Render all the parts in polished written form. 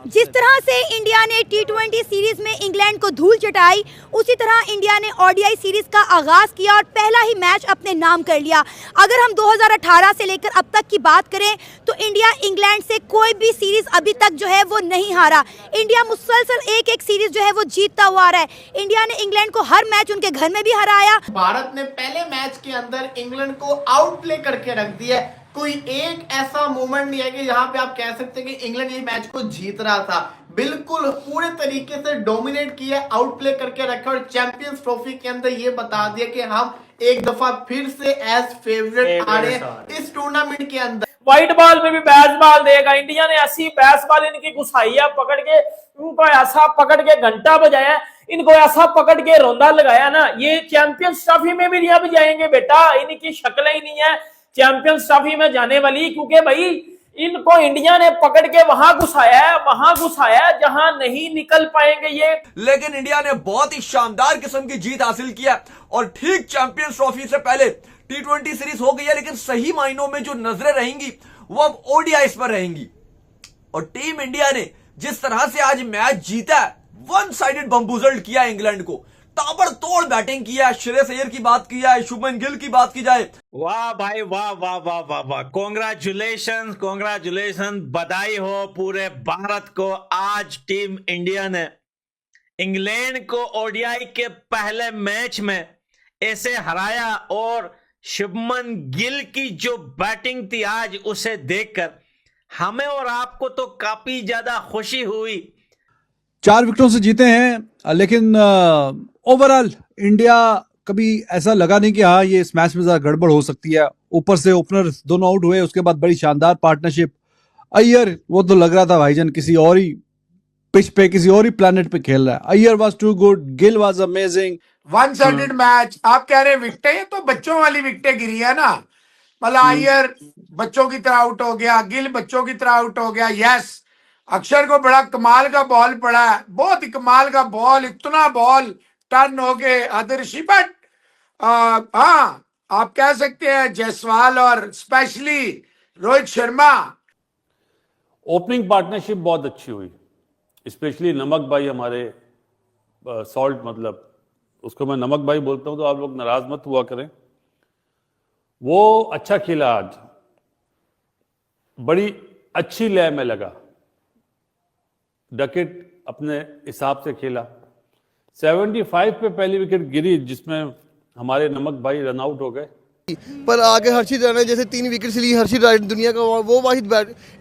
जिस तरह से इंडिया ने टी20 सीरीज में इंग्लैंड को धूल चटाई, उसी तरह इंडिया ने ओडीआई सीरीज का आगाज किया और पहला ही मैच अपने नाम कर लिया। अगर हम 2018 से लेकर अब तक की बात करें तो इंडिया इंग्लैंड से कोई भी सीरीज अभी तक जो है वो नहीं हारा। इंडिया मुसलसल एक एक सीरीज जो है वो जीतता हुआ आ रहा है। इंडिया ने इंग्लैंड को हर मैच उनके घर में भी हराया। भारत ने पहले मैच के अंदर इंग्लैंड को आउट प्ले करके रख दिया। कोई एक ऐसा मोमेंट नहीं है कि जहां पे आप कह सकते हैं कि इंग्लैंड ये मैच को जीत रहा था। बिल्कुल पूरे तरीके से डोमिनेट किया, आउट प्ले करके रखा और चैंपियंस ट्रॉफी के अंदर ये बता दिया कि हम एक दफा फिर से एज फेवरेट आ रहे हैं इस टूर्नामेंट के अंदर। व्हाइट बॉल में भी बैस बॉल देगा। इंडिया ने ऐसी बैस बॉल इनकी घुसाई है, पकड़ के उनको ऐसा पकड़ के घंटा बजाया, इनको ऐसा पकड़ के रोंदा लगाया ना, ये चैंपियंस ट्रॉफी में भी अब जाएंगे बेटा। इनकी शक्ल ही नहीं है चैंपियंस ट्रॉफी में जाने वाली, क्योंकि भाई इनको इंडिया ने पकड़ के वहां घुसाया जहां नहीं निकल पाएंगे ये। लेकिन इंडिया ने बहुत ही शानदार किस्म की जीत हासिल किया और ठीक चैंपियंस ट्रॉफी से पहले टी20 सीरीज हो गई है, लेकिन सही मायनों में जो नजरें रहेंगी वो अब ओडीआईस पर रहेंगी। और टीम इंडिया ने जिस तरह से आज मैच जीता, वन साइडेड बम्बूजल्ड किया इंग्लैंड को, ताबड़तोड़ बैटिंग किया। श्रेयस अय्यर की बात की जाए, शुभमन गिल की बात की जाए, वाह भाई वाह वाह वाह वाह वाह, कॉन्ग्रेचुलेशन, बधाई हो पूरे भारत को। आज टीम इंडिया ने इंग्लैंड को ओडीआई के पहले मैच में ऐसे हराया और शुभमन गिल की जो बैटिंग थी आज, उसे देखकर हमें और आपको तो काफी ज्यादा खुशी हुई। 4 विकेटों से जीते हैं, लेकिन ओवरऑल इंडिया कभी ऐसा लगा नहीं कि हाँ ये इस मैच में जरा गड़बड़ हो सकती है। ऊपर से ओपनर दोनों आउट हुए, उसके बाद बड़ी शानदार पार्टनरशिप। अय्यर वो तो लग रहा था भाईजान किसी और ही पिच पे, किसी और ही प्लेनेट पे खेल रहा है। Iyer was too good, Gill was amazing. One sided match. आप कह रहे हैं विकेटें, ये तो बच्चों वाली विकेटें गिरी है ना। मतलब अय्यर बच्चों की तरह आउट हो गया, गिल बच्चों की तरह आउट हो गया। यस, अक्षर को बड़ा कमाल का बॉल पड़ा है, बहुत ही कमाल का बॉल, इतना बॉल टर्न हो गए आदर्शी। बट हाँ, आप कह सकते हैं जायसवाल और specially Rohit Sharma. Opening partnership बहुत अच्छी हुई, स्पेशली नमक भाई हमारे सॉल्ट, मतलब उसको मैं नमक भाई बोलता हूं तो आप लोग नाराज मत हुआ करें। वो अच्छा खेला आज, बड़ी अच्छी लय में लगा, डकेट अपने हिसाब से खेला। 75 पे पहली विकेट गिरी जिसमें हमारे नमक भाई रन आउट हो गए, पर आगे हर्षित राणा जैसे 3 विकेट ली। हर्षित राणा दुनिया का वो वाहिद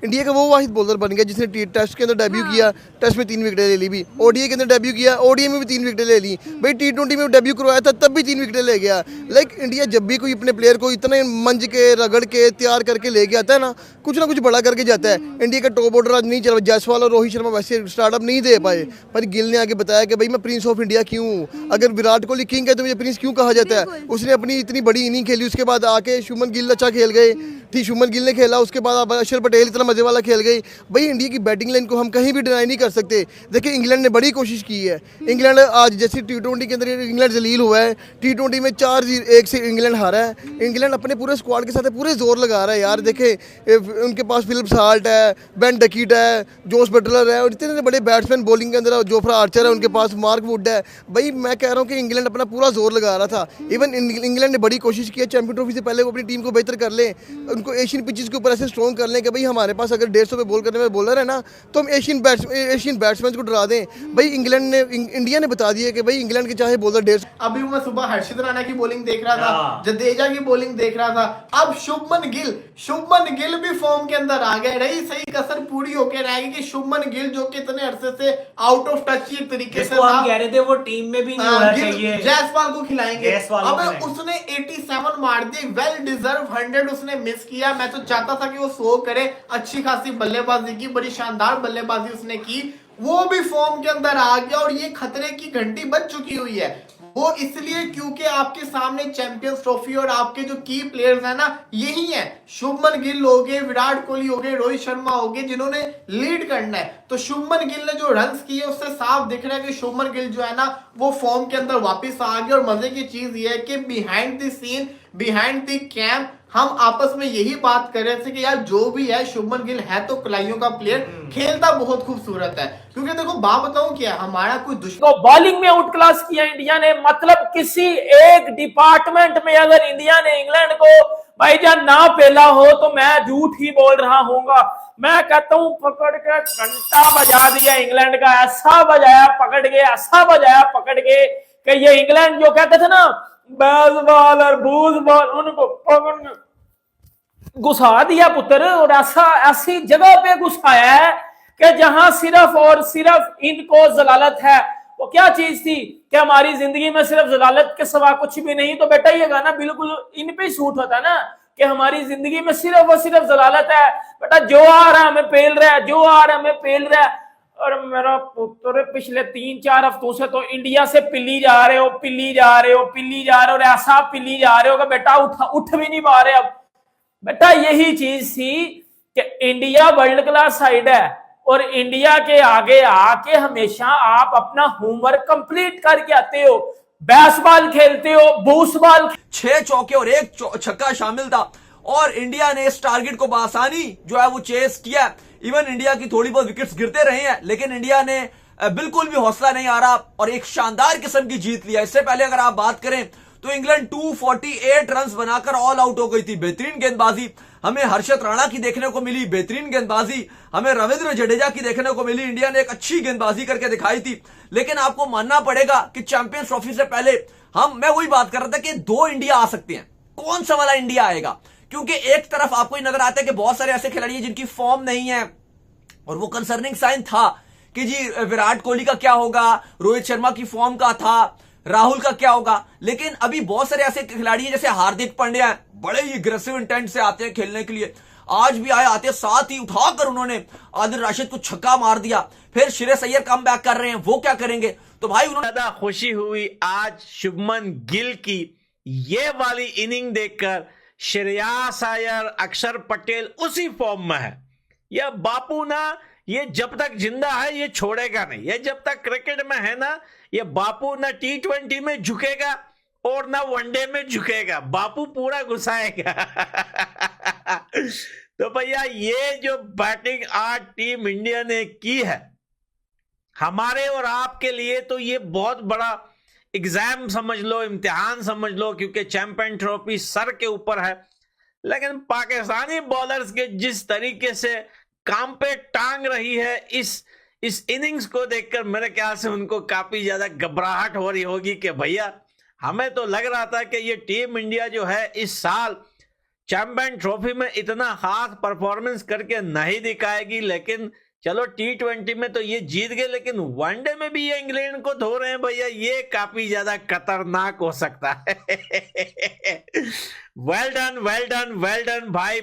इंडिया का वो वाहिद बॉलर बन गया जिसने टेस्ट के अंदर डेब्यू किया, टेस्ट में 3 विकेटें ले ली। भी ओडीआई के अंदर डेब्यू किया, ओडीआई में भी 3 विकेटें ले ली। भाई टी20 में डेब्यू करवाया था तब भी 3 विकेटें ले गया। लाइक इंडिया जब भी कोई अपने प्लेयर को इतने मंज के रगड़ के तैयार करके लेके आता है ना कुछ बड़ा करके जाता है। इंडिया का टॉप ऑर्डर आज नहीं चला। जायसवाल और रोहित शर्मा वैसे स्टार्टअप नहीं दे पाए, पर गिल ने आगे बताया कि भाई मैं प्रिंस ऑफ इंडिया क्यों हूँ। अगर विराट कोहली किंग है तो मुझे प्रिंस क्यों कहा जाता है। उसने अपनी इतनी बड़ी इनिंग खेली, उसके बाद आके शुभमन गिल अच्छा खेल गए। ठीक, शुभमन गिल ने खेला, उसके बाद अक्षर पटेल इतना मजे वाला खेल गए। भाई इंडिया की बैटिंग लाइन को हम कहीं भी डिनाई नहीं कर सकते। देखिए इंग्लैंड ने बड़ी कोशिश की है। इंग्लैंड आज जैसे टी20 के अंदर इंग्लैंड जलील हुआ है, टी20 में 4-1 से इंग्लैंड हारा है। इंग्लैंड अपने पूरे स्क्वाड के साथ पूरे जोर लगा रहा है यार। देखे उनके पास फिलिप्स हार्ट है, बेन डकीट है, जोस बटलर है और इतने बड़े बैट्समैन बॉलिंग के अंदर, जोफ्रा आर्चर है उनके पास, मार्क वुड है। भाई मैं कह रहा हूँ कि इंग्लैंड अपना पूरा जोर लगा रहा था। इवन इंग्लैंड ने बड़ी कोशिश की है चैंपियन ट्रॉफी से पहले वो अपनी टीम को बेहतर कर ले, उनको एशियन पिचेस के ऊपर ऐसे स्ट्रॉन्ग कर लें कि भाई हमारे पास अगर 150 पे बॉल करने में बॉलर है ना तो हम एशियन बैट्समैन को डरा दें। भाई इंडिया ने बता दिया कि भाई इंग्लैंड के चाहे बॉलर 150। अभी मैं सुबह हर्षित राणा की बॉलिंग देख रहा था, जडेजा की बॉलिंग देख रहा था। अब शुभमन गिल भी फॉर्म के अंदर आ गए। रही सही कसर पूरी होकर रहेगी कि शुभमन गिल जो कि इतने अरसे से आउट ऑफ टच एक तरीके से हम कह रहे थे वो टीम में भी नहीं होना चाहिए, जायसवाल को खिलाएंगे। अब उसने 87 मार दिए, वेल डिजर्व 100 उसने मिस किया। मैं तो चाहता था कि वो 100 करे। अच्छी खासी बल्लेबाजी की, बड़ी शानदार बल्लेबाजी उसने की, वो भी फॉर्म के अंदर आ गया और ये खतरे की घंटी बज चुकी हुई है। वो इसलिए क्योंकि आपके सामने चैंपियंस ट्रॉफी और आपके जो की प्लेयर्स हैं ना यही है। शुभमन गिल हो गए, विराट कोहली हो गए, रोहित शर्मा हो गए, जिन्होंने लीड करना है। तो शुभमन गिल ने जो रन्स किए उससे साफ दिख रहा है कि शुभमन गिल जो है ना वो फॉर्म के अंदर वापस आ गए। और मजे की चीज ये है कि behind the scene, behind the camp हम आपस में यही बात कर रहे थे कि यार जो भी है शुभमन गिल है तो कलाइयों का प्लेयर, खेलता बहुत खूबसूरत है। क्योंकि देखो बात बताऊं क्या, हमारा कोई दुश्मन तो बॉलिंग में आउट क्लास किया इंडिया ने, मतलब किसी एक डिपार्टमेंट में अगर इंडिया ने इंग्लैंड को भाईजान ना पेला हो तो मैं झूठ ही बोल रहा हूंगा। मैं कहता हूं पकड़ के घंटा बजा दिया इंग्लैंड का, ऐसा बजाया पकड़ के, ऐसा बजाया पकड़ के कि ये इंग्लैंड जो कहते थे ना बेस बॉल और बूज बॉल, उनको पकड़ के घुसा दिया पुत्र, और ऐसा ऐसी जगह पे घुसाया है कि जहां सिर्फ और सिर्फ इनको जलालत है। वो क्या चीज थी कि हमारी जिंदगी में सिर्फ जलालत के सिवा कुछ भी नहीं, तो बेटा ये गाना बिल्कुल इन पे सूट होता है ना कि हमारी जिंदगी में सिर्फ और सिर्फ जलालत है। बेटा जो आ रहा है हमें पेल रहा है, जो आ रहा है हमें पेल रहा है। और मेरा पुत्र पिछले 3-4 हफ्तों से तो इंडिया से पिल्ली जा रहे हो, पिल्ली जा रहे हो, पिल्ली जा रहे हो, और ऐसा पिल्ली जा रहे हो कि बेटा उठ भी नहीं पा रहे। अब बेटा यही चीज थी कि इंडिया वर्ल्ड क्लास साइड है और इंडिया के आगे आके हमेशा आप अपना होमवर्क कंप्लीट करके आते हो, बैसबॉल खेलते हो, बूसबॉल। 6 चौके और 1 छक्का शामिल था और इंडिया ने इस टारगेट को बआसानी जो है वो चेस किया। इवन इंडिया की थोड़ी बहुत विकेट्स गिरते रहे हैं लेकिन इंडिया ने बिल्कुल भी हौसला नहीं आ रहा और एक शानदार किस्म की जीत लिया। इससे पहले अगर आप बात करें तो इंग्लैंड 248 रन बनाकर ऑल आउट हो गई थी। बेहतरीन गेंदबाजी हमें हर्षद राणा की देखने को मिली, बेहतरीन गेंदबाजी हमें रविंद्र जडेजा की देखने को मिली। इंडिया ने एक अच्छी गेंदबाजी करके दिखाई थी, लेकिन आपको मानना पड़ेगा कि चैंपियंस ट्रॉफी से पहले मैं वही बात कर रहा था कि 2 इंडिया आ सकते हैं। कौन सा वाला इंडिया आएगा? क्योंकि एक तरफ आपको नजर आता है कि बहुत सारे ऐसे खिलाड़ी हैं जिनकी फॉर्म नहीं है और वो कंसर्निंग साइन था कि जी विराट कोहली का क्या होगा, रोहित शर्मा की फॉर्म का था, राहुल का क्या होगा। लेकिन अभी बहुत सारे ऐसे खिलाड़ी हैं जैसे हार्दिक पांड्या हैं, बड़े ही अग्रेसिव इंटेंट से आते हैं खेलने के लिए। आज भी आते साथ ही उठाकर उन्होंने आदिल राशिद को छक्का मार दिया। फिर श्रेयस अय्यर कम बैक कर रहे हैं, वो क्या करेंगे? तो भाई उन्होंने ज्यादा खुशी हुई आज शुभमन गिल की ये वाली इनिंग देखकर। श्रेयस अय्यर, अक्षर पटेल उसी फॉर्म में है। यह बापू ना, ये जब तक जिंदा है ये छोड़ेगा नहीं। ये जब तक क्रिकेट में है ना, ये बापू ना T20 में झुकेगा और ना वनडे में झुकेगा, बापू पूरा घुसाएगा। तो भैया ये जो बैटिंग आज टीम इंडिया ने की है हमारे और आपके लिए, तो ये बहुत बड़ा एग्जाम समझ लो, इम्तिहान समझ लो, क्योंकि चैंपियन ट्रॉफी सर के ऊपर है। लेकिन पाकिस्तानी बॉलर्स के जिस तरीके से काम पे टांग रही है इस इनिंग्स को देखकर मेरे ख्याल से उनको काफी ज्यादा घबराहट हो रही होगी कि भैया हमें तो लग रहा था कि ये टीम इंडिया जो है इस साल चैंपियन ट्रॉफी में इतना खास परफॉर्मेंस करके नहीं दिखाएगी। लेकिन चलो T20 में तो ये जीत गए, लेकिन वनडे में भी ये इंग्लैंड को धो रहे हैं भैया, ये काफी ज्यादा खतरनाक हो सकता है। Well done, well done, well done भाई।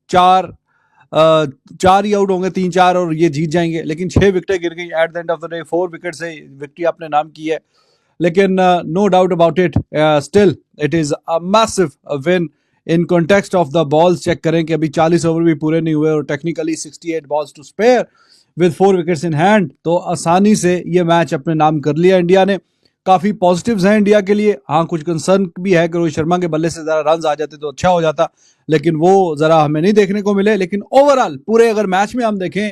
4 ही आउट होंगे, 3-4 और ये जीत जाएंगे। लेकिन 6 विकेटें गिर गई at the end of the day. 4 wicket से विक्ट्री आपने नाम की है, लेकिन no doubt about it, still it is a massive win in context of the balls. Check करें कि अभी 40 ओवर भी पूरे नहीं हुए और technically 68 balls to spare with 4 wickets in hand. तो आसानी से ये मैच अपने नाम कर लिया इंडिया ने। काफी पॉजिटिव्स हैं इंडिया के लिए। हाँ, कुछ कंसर्न भी है कि रोहित शर्मा के बल्ले से जरा रन आ जाते तो अच्छा हो जाता, लेकिन वो जरा हमें नहीं देखने को मिले। लेकिन ओवरऑल पूरे अगर मैच में हम देखें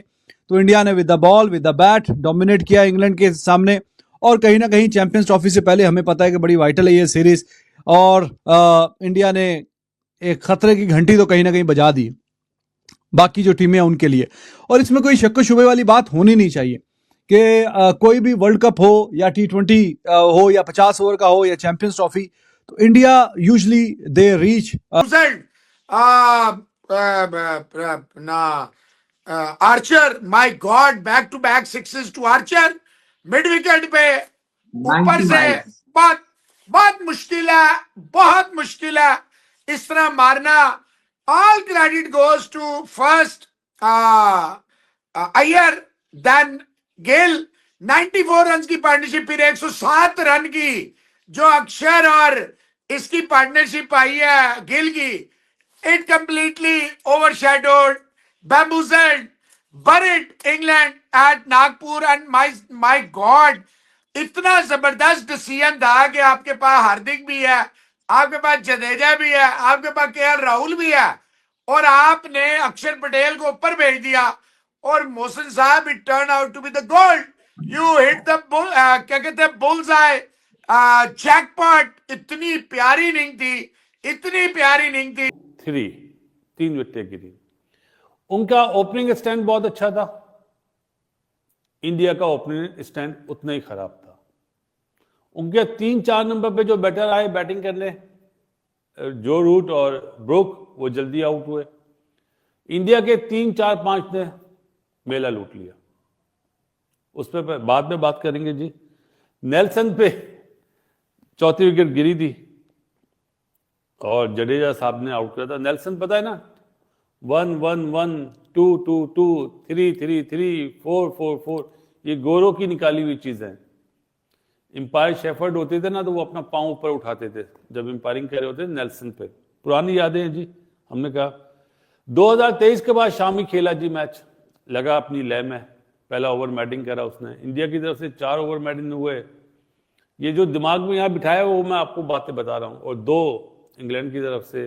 तो इंडिया ने with the ball, with the bat dominate किया इंग्लैंड के सामने। और कहीं ना कहीं चैंपियंस ट्रॉफी से पहले हमें पता है कि बड़ी वाइटल है ये सीरीज, और इंडिया ने एक खतरे की घंटी तो कहीं ना कहीं बजा दी बाकी जो टीमें हैं उनके लिए। और इसमें कोई शक शुबे वाली बात होनी नहीं चाहिए कि कोई भी वर्ल्ड कप हो या T20 हो या 50 ओवर का हो या चैंपियंस ट्रॉफी, तो India usually they reach Archer, my God, back to back sixes to Archer mid wicket पे ऊपर से। बहुत बहुत मुश्किल है, बहुत मुश्किल है इस तरह मारना। All credit goes to first Iyer, then Gill. 94 run की पार्टनरशिप, फिर 107 रन की जो अक्षर और इसकी पार्टनरशिप आई है गिल की। It completely overshadowed, bamboozled, buried England at Nagpur, and my God, इतना जबरदस्त डिसीजन था कि आपके पास हार्दिक भी है, आपके पास जडेजा भी है, आपके पास केएल राहुल भी है, और आपने अक्षर पटेल को ऊपर भेज दिया, और मोहसिन साहब it turn out to be the gold. You hit the क्या कहते हैं, बुल्स आई जैकपॉट। इतनी प्यारी इनिंग थी, इतनी प्यारी इनिंग थी। 3 विकेटें गिरी। उनका ओपनिंग स्टैंड बहुत अच्छा था, इंडिया का ओपनिंग स्टैंड उतना ही खराब था। उनके 3-4 नंबर पे जो बैटर आए बैटिंग करने, जो रूट और ब्रुक, वो जल्दी आउट हुए। इंडिया के 3-4-5 ने मेला लूट लिया। उस पर बाद में बात करेंगे जी। नेल्सन पे चौथी विकेट गिरी थी और जडेजा साहब ने आउट किया था। नेल्सन पता है ना, 1-1-1, 2-2-2, 3-3-3, 4-4-4, ये गोरों की निकाली हुई चीजें हैं। एम्पायर शेफर्ड होते थे ना, तो वो अपना पांव ऊपर उठाते थे जब एम्पायरिंग कर रहे होते नेल्सन पे। पुरानी यादें हैं जी। हमने कहा 2023 के बाद शामी खेला जी मैच, लगा अपनी लय में। पहला ओवर बैटिंग करा उसने, इंडिया की तरफ से 4 ओवर बैटिंग हुए। ये जो दिमाग में यहाँ बिठाया वो मैं आपको बातें बता रहा हूँ। और 2 इंग्लैंड की तरफ से